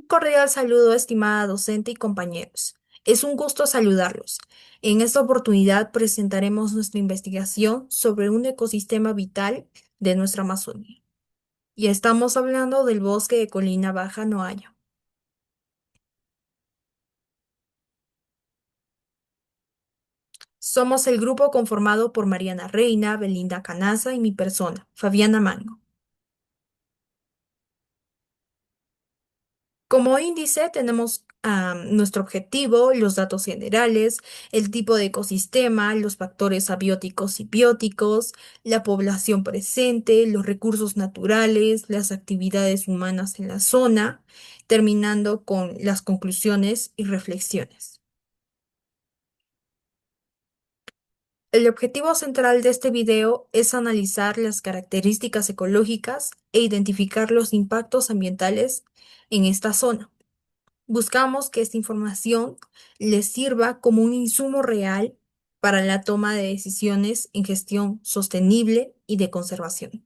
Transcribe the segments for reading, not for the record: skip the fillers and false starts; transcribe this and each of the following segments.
Cordial saludo, estimada docente y compañeros. Es un gusto saludarlos. En esta oportunidad presentaremos nuestra investigación sobre un ecosistema vital de nuestra Amazonía. Y estamos hablando del bosque de Colina Baja Noaya. Somos el grupo conformado por Mariana Reina, Belinda Canaza y mi persona, Fabiana Mango. Como índice tenemos nuestro objetivo, los datos generales, el tipo de ecosistema, los factores abióticos y bióticos, la población presente, los recursos naturales, las actividades humanas en la zona, terminando con las conclusiones y reflexiones. El objetivo central de este video es analizar las características ecológicas e identificar los impactos ambientales en esta zona. Buscamos que esta información les sirva como un insumo real para la toma de decisiones en gestión sostenible y de conservación,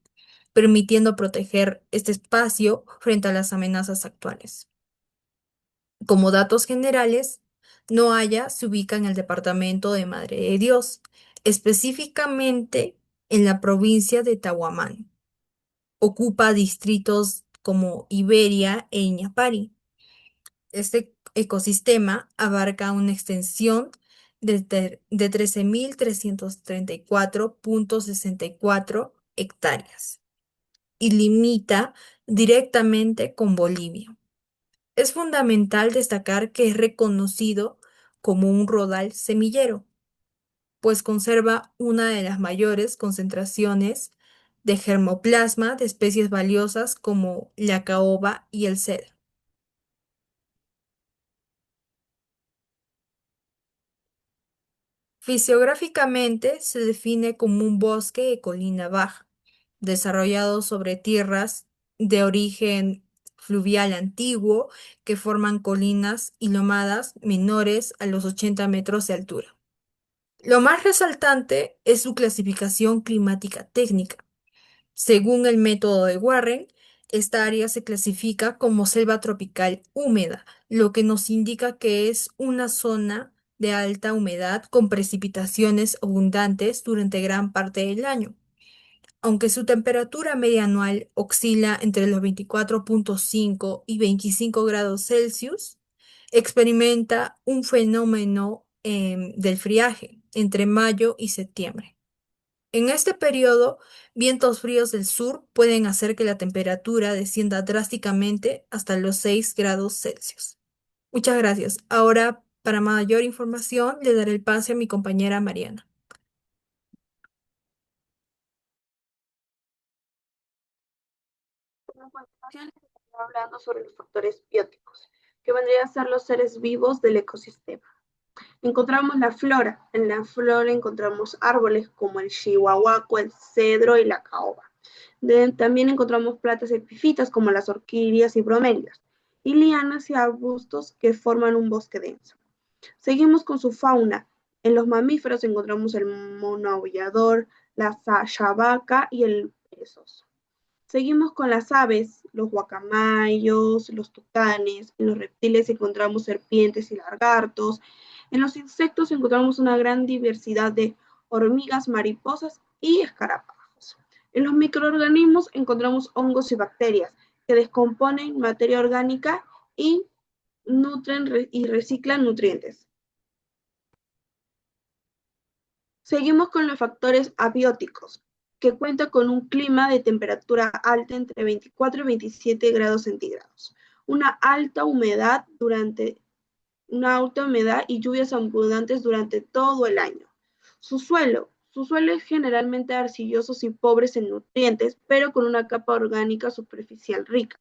permitiendo proteger este espacio frente a las amenazas actuales. Como datos generales, Noaya se ubica en el departamento de Madre de Dios, específicamente en la provincia de Tahuamán. Ocupa distritos como Iberia e Iñapari. Este ecosistema abarca una extensión de 13.334.64 hectáreas y limita directamente con Bolivia. Es fundamental destacar que es reconocido como un rodal semillero, pues conserva una de las mayores concentraciones de germoplasma de especies valiosas como la caoba y el cedro. Fisiográficamente se define como un bosque de colina baja, desarrollado sobre tierras de origen fluvial antiguo que forman colinas y lomadas menores a los 80 metros de altura. Lo más resaltante es su clasificación climática técnica. Según el método de Warren, esta área se clasifica como selva tropical húmeda, lo que nos indica que es una zona de alta humedad con precipitaciones abundantes durante gran parte del año. Aunque su temperatura media anual oscila entre los 24,5 y 25 grados Celsius, experimenta un fenómeno del friaje entre mayo y septiembre. En este periodo, vientos fríos del sur pueden hacer que la temperatura descienda drásticamente hasta los 6 grados Celsius. Muchas gracias. Ahora, para mayor información, le daré el pase a mi compañera Mariana. A continuación, les estaré hablando sobre los factores bióticos, que vendrían a ser los seres vivos del ecosistema. Encontramos la flora. En la flora encontramos árboles como el chihuahuaco, el cedro y la caoba. También encontramos plantas epífitas como las orquídeas y bromelias, y lianas y arbustos que forman un bosque denso. Seguimos con su fauna. En los mamíferos encontramos el mono aullador, la chavaca y el perezoso. Seguimos con las aves, los guacamayos, los tucanes. En los reptiles encontramos serpientes y lagartos. En los insectos encontramos una gran diversidad de hormigas, mariposas y escarabajos. En los microorganismos encontramos hongos y bacterias que descomponen materia orgánica y nutren y reciclan nutrientes. Seguimos con los factores abióticos, que cuenta con un clima de temperatura alta entre 24 y 27 grados centígrados, una alta humedad y lluvias abundantes durante todo el año. Su suelo es generalmente arcilloso y pobre en nutrientes, pero con una capa orgánica superficial rica.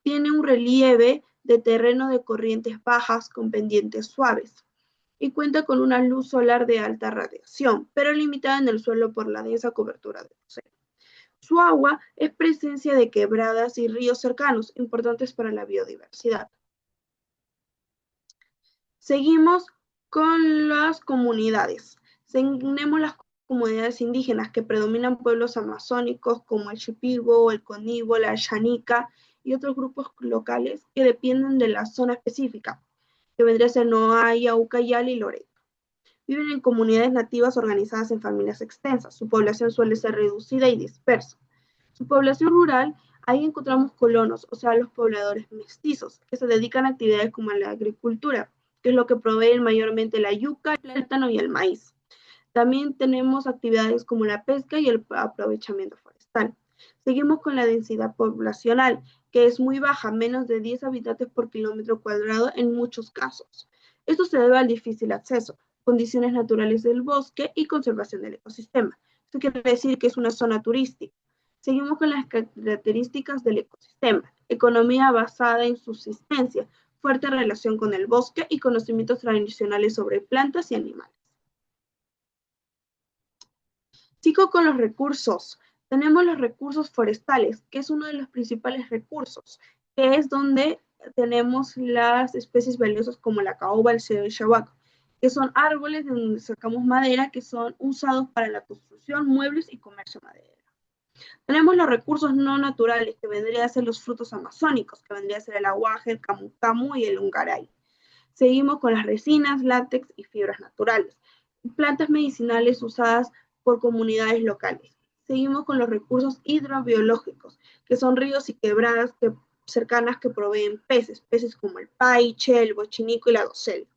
Tiene un relieve de terreno de corrientes bajas con pendientes suaves y cuenta con una luz solar de alta radiación, pero limitada en el suelo por la densa cobertura de océano. Su agua es presencia de quebradas y ríos cercanos, importantes para la biodiversidad. Seguimos con las comunidades. Tenemos las comunidades indígenas que predominan pueblos amazónicos como el Shipibo, el Conibo, la Xanica y otros grupos locales que dependen de la zona específica, que vendría a ser Noaya, Ucayali y Loreto. Viven en comunidades nativas organizadas en familias extensas. Su población suele ser reducida y dispersa. Su población rural, ahí encontramos colonos, o sea, los pobladores mestizos, que se dedican a actividades como la agricultura, que es lo que proveen mayormente la yuca, el plátano y el maíz. También tenemos actividades como la pesca y el aprovechamiento forestal. Seguimos con la densidad poblacional, que es muy baja, menos de 10 habitantes por kilómetro cuadrado en muchos casos. Esto se debe al difícil acceso, condiciones naturales del bosque y conservación del ecosistema. Esto quiere decir que es una zona turística. Seguimos con las características del ecosistema. Economía basada en subsistencia, fuerte relación con el bosque y conocimientos tradicionales sobre plantas y animales. Sigo con los recursos. Tenemos los recursos forestales, que es uno de los principales recursos, que es donde tenemos las especies valiosas como la caoba, el cedro y el shabaco, que son árboles de donde sacamos madera que son usados para la construcción, muebles y comercio maderero. Tenemos los recursos no naturales, que vendrían a ser los frutos amazónicos, que vendría a ser el aguaje, el camu camu y el ungaray. Seguimos con las resinas, látex y fibras naturales, plantas medicinales usadas por comunidades locales. Seguimos con los recursos hidrobiológicos, que son ríos y quebradas cercanas que proveen peces, peces como el paiche, el bochinico y la docel,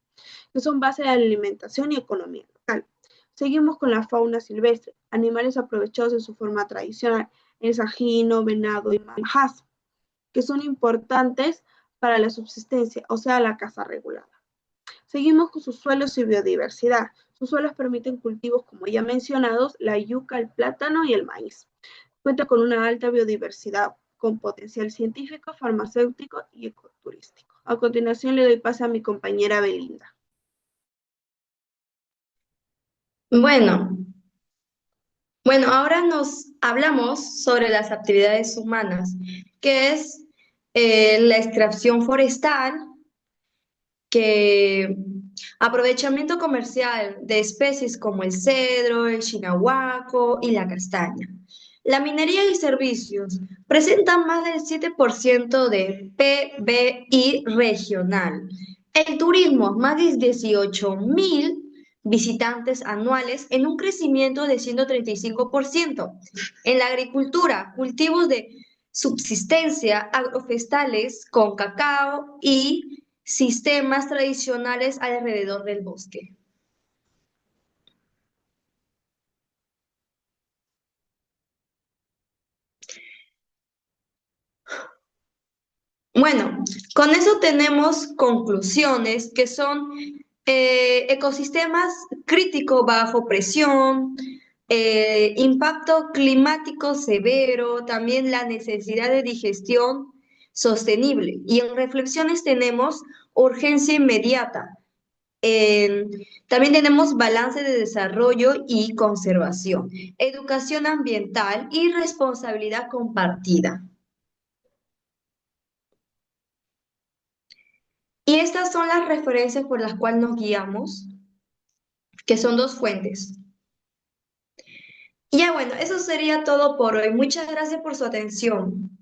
que son base de alimentación y economía local. Seguimos con la fauna silvestre, animales aprovechados en su forma tradicional, el sajino, venado y manjás, que son importantes para la subsistencia, o sea, la caza regulada. Seguimos con sus suelos y biodiversidad. Sus suelos permiten cultivos, como ya mencionados, la yuca, el plátano y el maíz. Cuenta con una alta biodiversidad, con potencial científico, farmacéutico y ecoturístico. A continuación le doy pase a mi compañera Belinda. Bueno, ahora nos hablamos sobre las actividades humanas, que es la extracción forestal, que aprovechamiento comercial de especies como el cedro, el chinahuaco y la castaña. La minería y servicios presentan más del 7% de PBI regional. El turismo, más de 18.000 visitantes anuales en un crecimiento de 135%. En la agricultura, cultivos de subsistencia agrofestales con cacao y sistemas tradicionales alrededor del bosque. Bueno, con eso tenemos conclusiones que son ecosistemas crítico bajo presión, impacto climático severo, también la necesidad de digestión sostenible. Y en reflexiones tenemos urgencia inmediata. También tenemos balance de desarrollo y conservación, educación ambiental y responsabilidad compartida. Y estas son las referencias por las cuales nos guiamos, que son dos fuentes. Y ya bueno, eso sería todo por hoy. Muchas gracias por su atención.